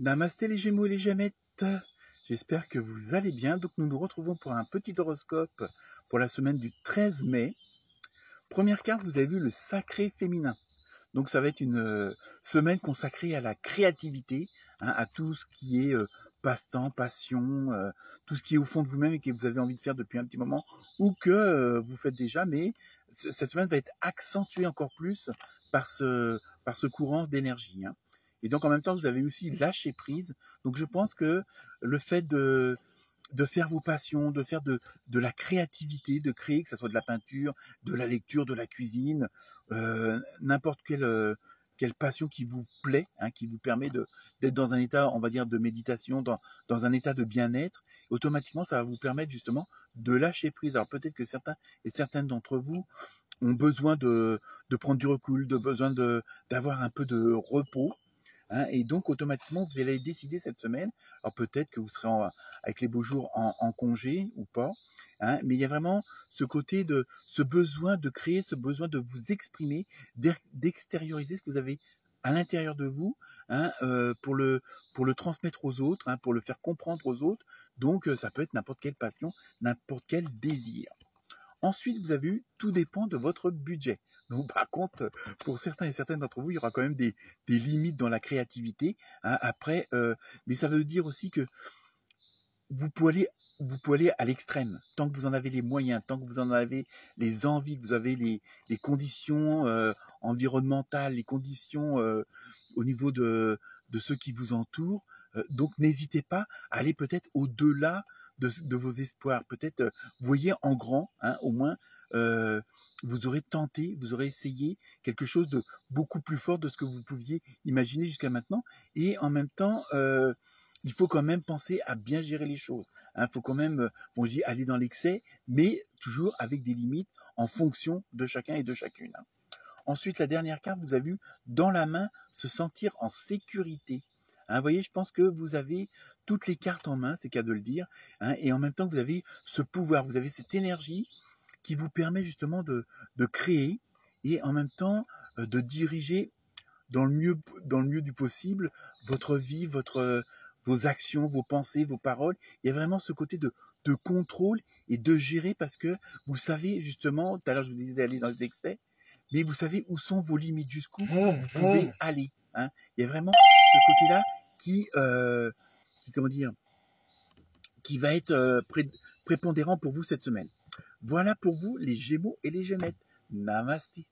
Namasté les Gémeaux et les Gémettes, j'espère que vous allez bien. Donc nous nous retrouvons pour un petit horoscope pour la semaine du 13 mai. Première carte, vous avez vu le sacré féminin. Donc ça va être une semaine consacrée à la créativité, hein, à tout ce qui est passe-temps, passion, tout ce qui est au fond de vous-même et que vous avez envie de faire depuis un petit moment ou que vous faites déjà, mais cette semaine va être accentuée encore plus par ce courant d'énergie, hein. Et donc en même temps, vous avez aussi lâché prise. Donc je pense que le fait de faire vos passions, de faire de la créativité, de créer, que ce soit de la peinture, de la lecture, de la cuisine, n'importe quelle passion qui vous plaît, hein, qui vous permet d'être dans un état, on va dire, de méditation, dans un état de bien-être, automatiquement, ça va vous permettre justement de lâcher prise. Alors peut-être que certains et certaines d'entre vous ont besoin de prendre du recul, besoin d'avoir un peu de repos, hein, et donc automatiquement vous allez décider cette semaine. Alors peut-être que vous serez avec les beaux jours en congé ou pas, hein, mais il y a vraiment ce côté de ce besoin de créer, ce besoin de vous exprimer, d'extérioriser ce que vous avez à l'intérieur de vous, hein, pour le transmettre aux autres, hein, pour le faire comprendre aux autres. Donc ça peut être n'importe quelle passion, n'importe quel désir. Ensuite, vous avez vu, tout dépend de votre budget. Donc, par contre, pour certains et certaines d'entre vous, il y aura quand même des limites dans la créativité, hein, après, mais ça veut dire aussi que vous pouvez aller à l'extrême, tant que vous en avez les moyens, tant que vous en avez les envies, que vous avez les conditions environnementales, les conditions au niveau de ceux qui vous entourent. Donc, n'hésitez pas à aller peut-être au-delà de vos espoirs. Peut-être, voyez en grand, hein, au moins, vous aurez tenté, vous aurez essayé quelque chose de beaucoup plus fort de ce que vous pouviez imaginer jusqu'à maintenant. Et en même temps, il faut quand même penser à bien gérer les choses. Il faut quand même, bon, je dis aller dans l'excès, mais toujours avec des limites en fonction de chacun et de chacune, hein. Ensuite, la dernière carte, vous avez vu, dans la main, se sentir en sécurité. Hein, vous voyez, je pense que vous avez toutes les cartes en main, c'est qu'à de le dire, hein, et en même temps, vous avez ce pouvoir, vous avez cette énergie qui vous permet justement de créer et en même temps de diriger dans le mieux du possible votre vie, vos actions, vos pensées, vos paroles. Il y a vraiment ce côté de contrôle et de gérer parce que vous savez justement, tout à l'heure je vous disais d'aller dans les excès, mais vous savez où sont vos limites, jusqu'où vous pouvez aller, hein. Il y a vraiment ce côté-là comment dire, qui va être prépondérant pour vous cette semaine. Voilà pour vous les Gémeaux et les Gémettes. Namasté.